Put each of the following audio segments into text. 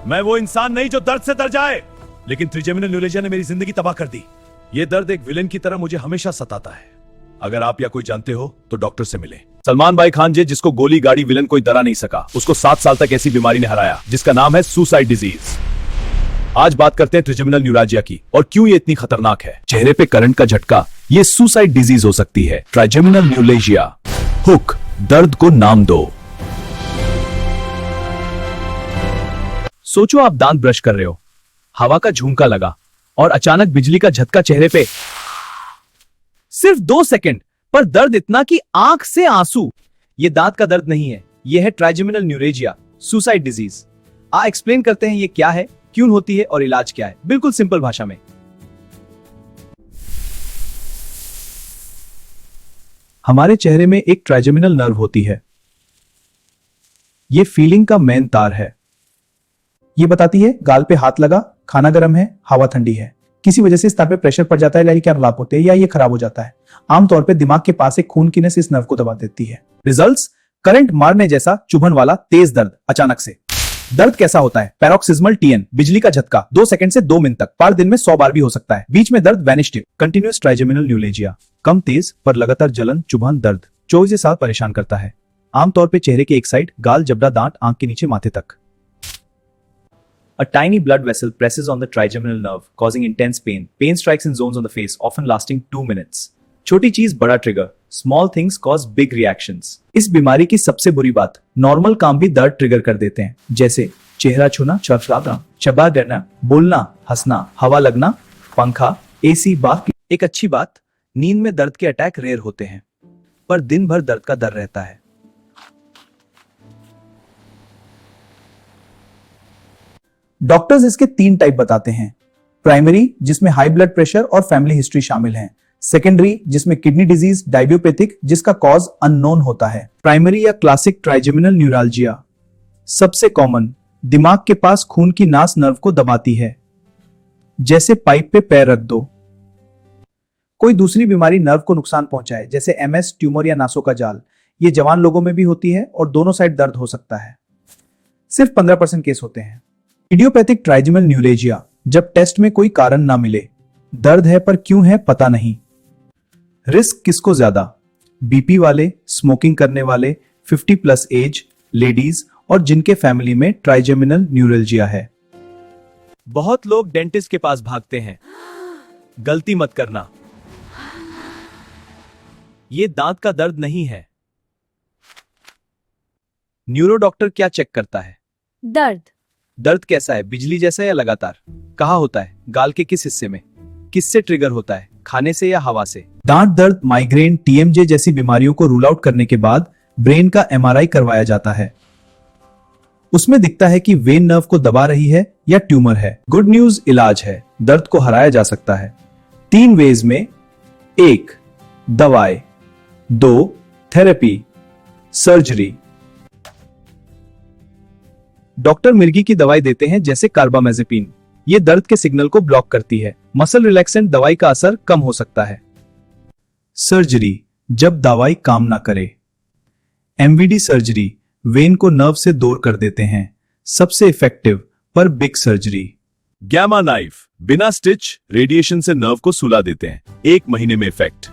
मैं वो इंसान नहीं जो दर्द से तर जाए, लेकिन त्रिजेमिनल न्यूरेजिया ने मेरी जिंदगी तबाह कर दी। ये दर्द एक विलेन की तरह मुझे हमेशा सताता है। अगर आप या कोई जानते हो तो डॉक्टर से मिले। सलमान भाई खान जिसको गोली गाड़ी विलन कोई डरा नहीं सका, उसको 7 साल तक ऐसी बीमारी ने हराया जिसका नाम है सुसाइड डिजीज। आज बात करते हैं त्रिजेमिनल न्यूरेजिया की और क्यों ये इतनी खतरनाक है। चेहरे पे करंट का झटका, ये सुसाइड डिजीज हो सकती है। ट्राइजेमिनल न्यूरेजिया। हुक, दर्द को नाम दो। सोचो आप दांत ब्रश कर रहे हो, हवा का झोंका लगा और अचानक बिजली का झटका चेहरे पे। सिर्फ 2 सेकंड पर दर्द इतना कि आंख से आंसू। ये दांत का दर्द नहीं है, ये है ट्राइजेमिनल न्यूरेजिया, सुसाइड डिजीज। एक्सप्लेन करते हैं ये क्या है, क्यों होती है और इलाज क्या है, बिल्कुल सिंपल भाषा में। हमारे चेहरे में एक ट्राइजेमिनल नर्व होती है। ये फीलिंग का मेन तार है। ये बताती है गाल पे हाथ लगा, खाना गर्म है, हवा ठंडी है। किसी वजह से इस तार पे प्रेशर पड़ जाता है, लाइक क्या लाप होते हैं या ये खराब हो जाता है। आमतौर पे दिमाग के पास एक खून की नस इस नर्व को दबा देती है। रिजल्ट्स, करंट मारने जैसा चुभन वाला तेज दर्द अचानक से। दर्द कैसा होता है? पैरोक्सिज्मल टीएन, बिजली का झटका, 2 सेकंड से 2 मिनट तक, पार दिन में 100 बार भी हो सकता है। बीच में दर्द वैनिश। कंटिन्यूअस ट्राइजेमिनल न्यूरेजिया, कम तेज पर लगातार जलन, चुभन, दर्द 24 साल परेशान करता है। आमतौर पे चेहरे के एक साइड, गाल, जबड़ा, दांत, आंख के नीचे, माथे तक। A tiny blood vessel presses on the trigeminal nerve, causing intense pain. Pain strikes in zones on the face, often lasting 2 minutes. छोटी चीज बड़ा trigger, small things cause big reactions. इस बीमारी की सबसे बुरी बात, नॉर्मल काम भी दर्द ट्रिगर कर देते हैं, जैसे चेहरा छूना, चरफराना, चबा देना, बोलना, हंसना, हवा लगना, पंखा, एसी, बात। एक अच्छी बात, नींद में दर्द के अटैक रेयर होते हैं, पर दिन भर दर्द का डर रहता है। डॉक्टर्स इसके 3 टाइप बताते हैं। प्राइमरी, जिसमें हाई ब्लड प्रेशर और फैमिली हिस्ट्री शामिल है। सेकेंडरी, जिसमें किडनी डिजीज, डायबियोपैथिक, जिसका कॉज अननोन होता है। प्राइमरी या क्लासिक ट्राइजेमिनल न्यूराल्जिया सबसे कॉमन, दिमाग के पास खून की नास नर्व को दबाती है, जैसे पाइप पे पैर रख दो। कोई दूसरी बीमारी नर्व को नुकसान पहुंचाए, जैसे एमएस, ट्यूमर या नासों का जाल। ये जवान लोगों में भी होती है और दोनों साइड दर्द हो सकता है। सिर्फ 15% केस होते हैं। इडियोपैथिक ट्राइजेमिनल न्यूरेजिया, जब टेस्ट में कोई कारण ना मिले, दर्द है पर क्यों है पता नहीं। रिस्क किसको ज्यादा? बीपी वाले, स्मोकिंग करने वाले, 50+ एज, लेडीज और जिनके फैमिली में ट्राइजेमिनल न्यूरेजिया है। बहुत लोग डेंटिस्ट के पास भागते हैं, गलती मत करना। ये दांत का दर्द नहीं है। न्यूरो डॉक्टर क्या चेक करता है? दर्द कैसा है? बिजली जैसा या लगातार? कहाँ होता है? गाल के किस हिस्से में? किससे ट्रिगर होता है? खाने से या हवा से? दांत दर्द, माइग्रेन, टीएमजे जैसी बीमारियों को रूल आउट करने के बाद ब्रेन का एमआरआई करवाया जाता है। उसमें दिखता है कि वेन नर्व को दबा रही है या ट्यूमर है। गुड न्यूज, इलाज है, दर्द को हराया जा सकता है 3 वेज में। 1 दवाई, 2 थेरेपी, सर्जरी। डॉक्टर मिर्गी की दवाई देते हैं, जैसे कार्बामेजेपिन। ये दर्द के सिग्नल को ब्लॉक करती है। मसल रिलैक्सेंट दवाई का असर कम हो सकता है। सर्जरी, जब दवाई काम ना करे। एमवीडी सर्जरी, वेन को नर्व से दूर कर देते हैं। सबसे इफेक्टिव पर बिग सर्जरी। गैमा नाइफ, बिना स्टिच, रेडिएशन से नर्व को सुला देते हैं, 1 महीने में effect.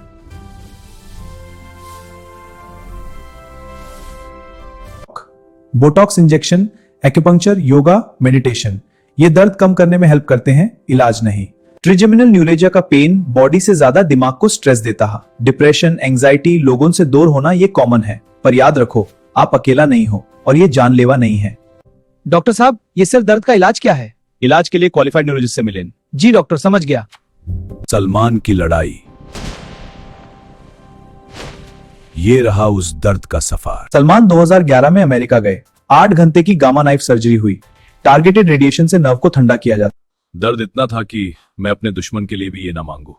Botox injection, acupuncture, yoga, meditation, ये दर्द कम करने में हेल्प करते हैं, इलाज नहीं। ट्रिजेमिनल न्यूरेजिया का पेन बॉडी से ज्यादा दिमाग को स्ट्रेस देता है। डिप्रेशन, एंजाइटी, लोगों से दूर होना ये कॉमन है, पर याद रखो आप अकेला नहीं हो और ये जानलेवा नहीं है। डॉक्टर साहब, ये सिर दर्द का इलाज क्या है? इलाज के लिए क्वालिफाइड न्यूरोलॉजिस्ट से मिलें। जी डॉक्टर, समझ गया। सलमान की लड़ाई, ये रहा उस दर्द का सफर। सलमान 2011 में अमेरिका गए। 8 घंटे की गामा नाइफ सर्जरी हुई। टारगेटेड रेडिएशन से नर्व को ठंडा किया जाता। दर्द इतना था कि मैं अपने दुश्मन के लिए भी ये ना मांगू।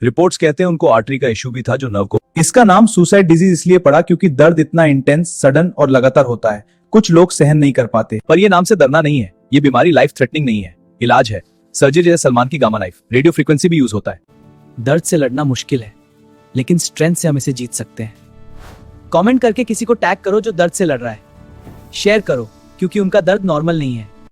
रिपोर्ट्स कहते हैं उनको आर्टरी का इशू भी था जो नर्व को। इसका नाम सुसाइड डिजीज इसलिए पड़ा क्योंकि दर्द इतना इंटेंस, सडन और लगातार होता है। कुछ लोग सहन नहीं कर पाते। पर ये नाम से डरना नहीं है, ये बीमारी लाइफ थ्रेटनिंग नहीं है, इलाज है। सर्जरी जैसे सलमान की गामा नाइफ, रेडियो फ्रीक्वेंसी भी यूज होता है। दर्द से लड़ना मुश्किल है, लेकिन स्ट्रेंथ से हम इसे जीत सकते हैं। कमेंट करके किसी को टैग करो जो दर्द से लड़ रहा है। शेयर करो, क्योंकि उनका दर्द नॉर्मल नहीं है।